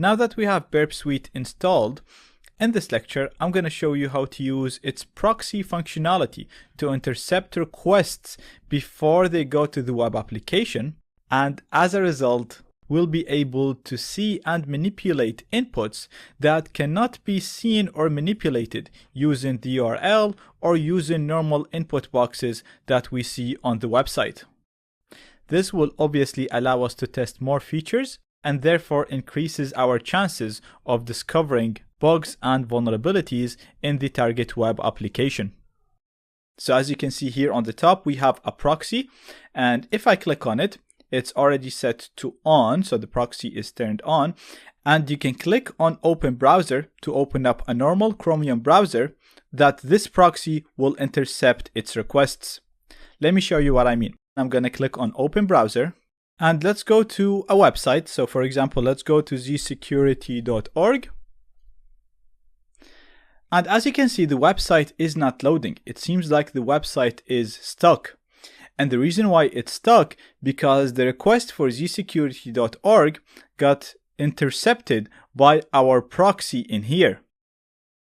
Now that we have Burp Suite installed, in this lecture, I'm going to show you how to use its proxy functionality to intercept requests before they go to the web application. And as a result, we'll be able to see and manipulate inputs that cannot be seen or manipulated using the URL or using normal input boxes that we see on the website. This will obviously allow us to test more features and therefore increases our chances of discovering bugs and vulnerabilities in the target web application. So as you can see here on the top, we have a proxy, and if I click on it, it's already set to on, so the proxy is turned on, and you can click on Open Browser to open up a normal Chromium browser that this proxy will intercept its requests. Let me show you what I mean. I'm going to click on Open Browser, and let's go to a website. So for example, let's go to zsecurity.org. And as you can see, the website is not loading. It seems like the website is stuck. And the reason why it's stuck, because the request for zsecurity.org got intercepted by our proxy in here.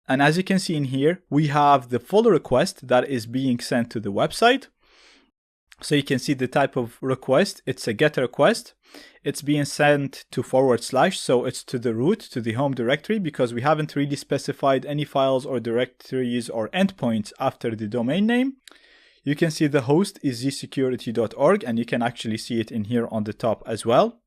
And as you can see in here, we have the full request that is being sent to the website. So you can see the type of request. It's a GET request. It's being sent to /, so it's to the root, to the home directory, because we haven't really specified any files or directories or endpoints after the domain name. You can see the host is zsecurity.org, and you can actually see it in here on the top as well.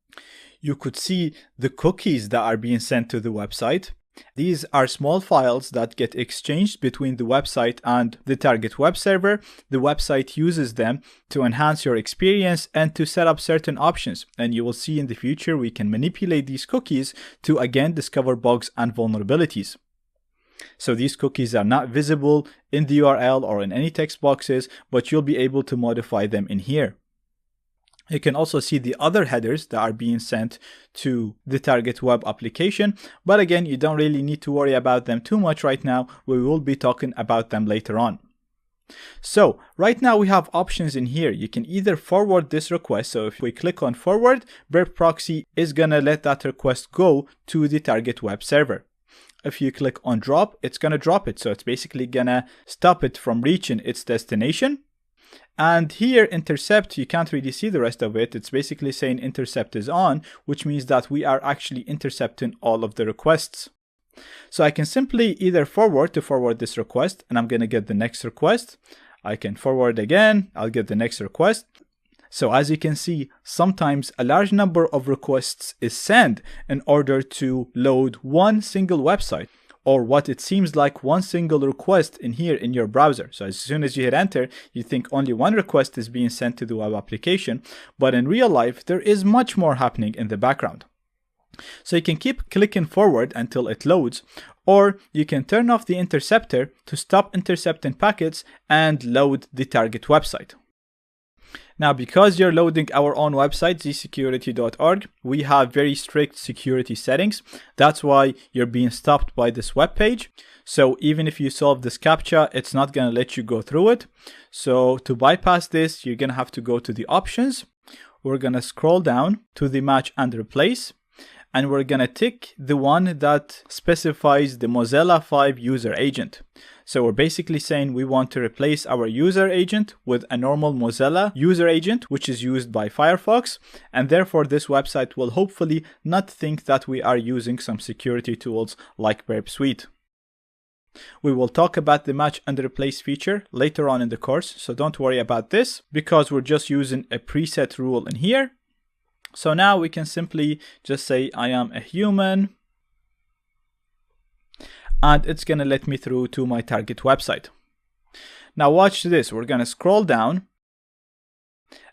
You could see the cookies that are being sent to the website. These are small files that get exchanged between the website and the target web server. The website uses them to enhance your experience and to set up certain options. And you will see in the future we can manipulate these cookies to again discover bugs and vulnerabilities. So these cookies are not visible in the URL or in any text boxes, but you'll be able to modify them in here. You can also see the other headers that are being sent to the target web application. But again, you don't really need to worry about them too much right now. We will be talking about them later on. So right now we have options in here. You can either forward this request. So if we click on forward, Burp Proxy is going to let that request go to the target web server. If you click on drop, it's going to drop it. So it's basically going to stop it from reaching its destination. And here, intercept, you can't really see the rest of it. It's basically saying intercept is on, which means that we are actually intercepting all of the requests. So I can simply either forward to forward this request, and I'm going to get the next request. I can forward again, I'll get the next request. So as you can see, sometimes a large number of requests is sent in order to load one single website, or what it seems like one single request in here in your browser. So as soon as you hit enter, you think only one request is being sent to the web application, but in real life, there is much more happening in the background. So you can keep clicking forward until it loads, or you can turn off the interceptor to stop intercepting packets and load the target website. Now, because you're loading our own website, zsecurity.org, we have very strict security settings. That's why you're being stopped by this web page. So even if you solve this CAPTCHA, it's not going to let you go through it. So to bypass this, you're going to have to go to the options. We're going to scroll down to the match and replace. And we're going to tick the one that specifies the Mozilla 5 user agent. So we're basically saying we want to replace our user agent with a normal Mozilla user agent, which is used by Firefox. And therefore, this website will hopefully not think that we are using some security tools like Burp Suite. We will talk about the match and replace feature later on in the course. So don't worry about this because we're just using a preset rule in here. So now we can simply just say, I am a human, and it's going to let me through to my target website. Now watch this. We're going to scroll down,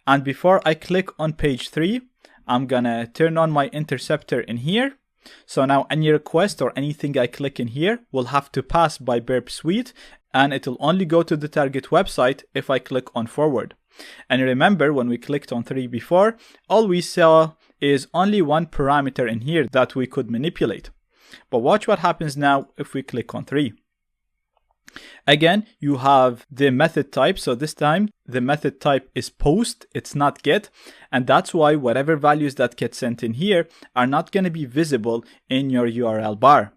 and before I click on page 3, I'm going to turn on my interceptor in here. So now any request or anything I click in here will have to pass by Burp Suite, and it will only go to the target website if I click on forward. And remember, when we clicked on 3 before, all we saw is only one parameter in here that we could manipulate. But watch what happens now if we click on 3. Again, you have the method type. So this time the method type is post, it's not get. And that's why whatever values that get sent in here are not going to be visible in your URL bar.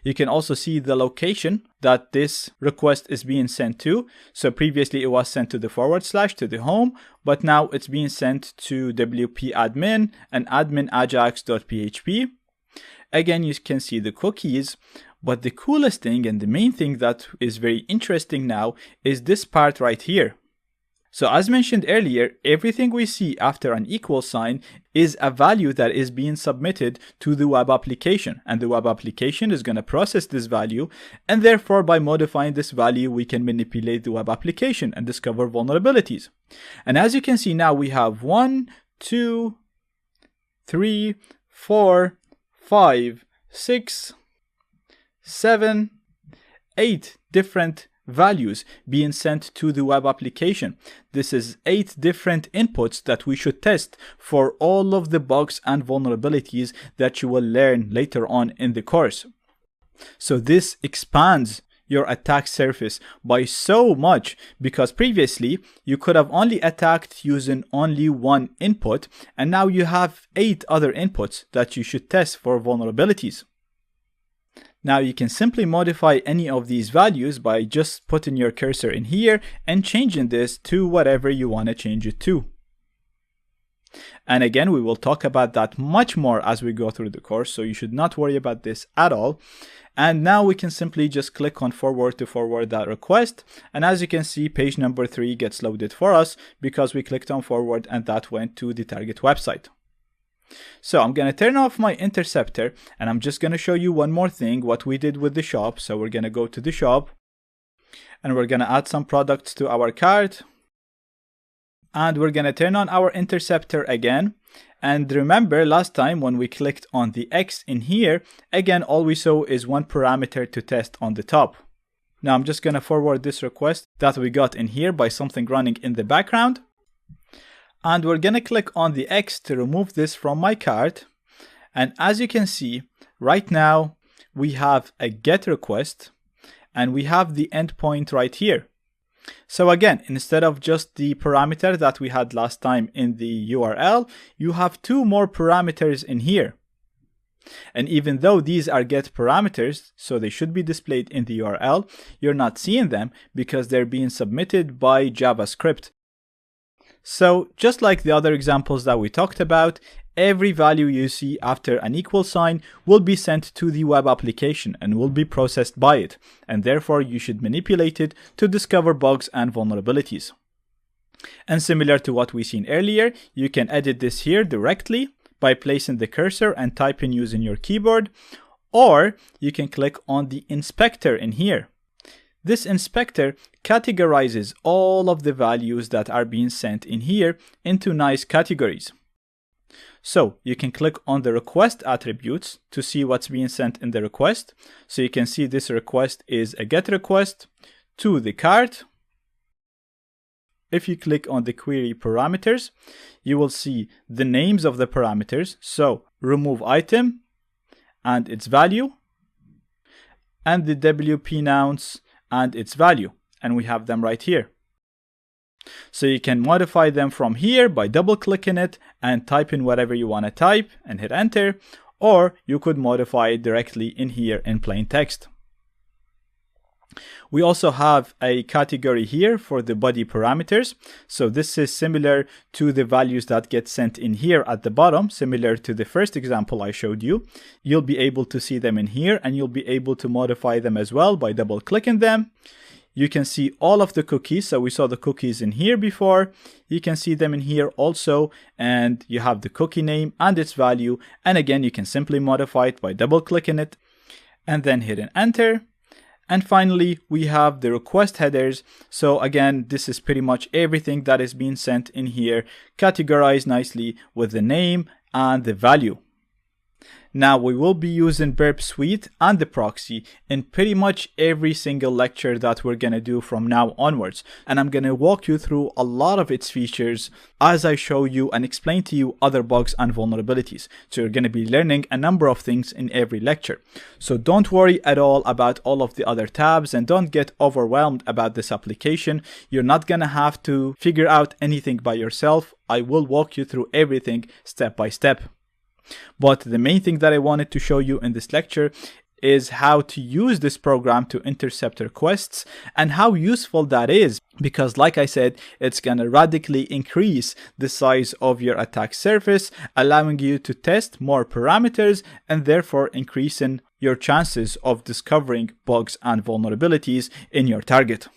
You can also see the location that this request is being sent to. So previously it was sent to the / to the home, but now it's being sent to WP admin and admin ajax.php. Again, you can see the cookies, but the coolest thing and the main thing that is very interesting now is this part right here. So as mentioned earlier, everything we see after an equal sign is a value that is being submitted to the web application, and the web application is going to process this value, and therefore by modifying this value we can manipulate the web application and discover vulnerabilities. And as you can see now, we have 1, 2, 3, 4, 5, 6, 7, 8 different values being sent to the web application. This is 8 different inputs that we should test for all of the bugs and vulnerabilities that you will learn later on in the course. So this expands your attack surface by so much, because previously you could have only attacked using only one input, and now you have 8 other inputs that you should test for vulnerabilities. Now you can simply modify any of these values by just putting your cursor in here and changing this to whatever you want to change it to. And again, we will talk about that much more as we go through the course, so you should not worry about this at all. And now we can simply just click on forward to forward that request. And as you can see, page number 3 gets loaded for us because we clicked on forward and that went to the target website. So I'm going to turn off my interceptor and I'm just going to show you one more thing, what we did with the shop. So we're going to go to the shop and we're going to add some products to our cart. And we're going to turn on our interceptor again. And remember last time when we clicked on the X in here, again, all we saw is one parameter to test on the top. Now I'm just going to forward this request that we got in here by something running in the background. And we're going to click on the X to remove this from my cart. And as you can see, right now we have a GET request and we have the endpoint right here. So again, instead of just the parameter that we had last time in the URL, you have 2 more parameters in here. And even though these are GET parameters, so they should be displayed in the URL, you're not seeing them because they're being submitted by JavaScript. So just like the other examples that we talked about, every value you see after an equal sign will be sent to the web application and will be processed by it, and therefore you should manipulate it to discover bugs and vulnerabilities. And similar to what we seen earlier, you can edit this here directly by placing the cursor and typing using your keyboard, or you can click on the inspector in here. This inspector categorizes all of the values that are being sent in here into nice categories. So you can click on the request attributes to see what's being sent in the request. So you can see this request is a GET request to the cart. If you click on the query parameters, you will see the names of the parameters. So remove item and its value, and the WP nouns and its value, and we have them right here. So you can modify them from here by double clicking it and type in whatever you want to type and hit enter, or you could modify it directly in here in plain text. We also have a category here for the body parameters. So this is similar to the values that get sent in here at the bottom, similar to the first example I showed you. You'll be able to see them in here and you'll be able to modify them as well by double clicking them. You can see all of the cookies. So we saw the cookies in here before. You can see them in here also, and you have the cookie name and its value. And again, you can simply modify it by double clicking it and then hitting enter. And finally, we have the request headers. So again, this is pretty much everything that is being sent in here, categorized nicely with the name and the value. Now, we will be using Burp Suite and the proxy in pretty much every single lecture that we're going to do from now onwards. And I'm going to walk you through a lot of its features as I show you and explain to you other bugs and vulnerabilities. So you're going to be learning a number of things in every lecture. So don't worry at all about all of the other tabs and don't get overwhelmed about this application. You're not going to have to figure out anything by yourself. I will walk you through everything step by step. But the main thing that I wanted to show you in this lecture is how to use this program to intercept requests and how useful that is, because like I said, it's going to radically increase the size of your attack surface, allowing you to test more parameters and therefore increasing your chances of discovering bugs and vulnerabilities in your target.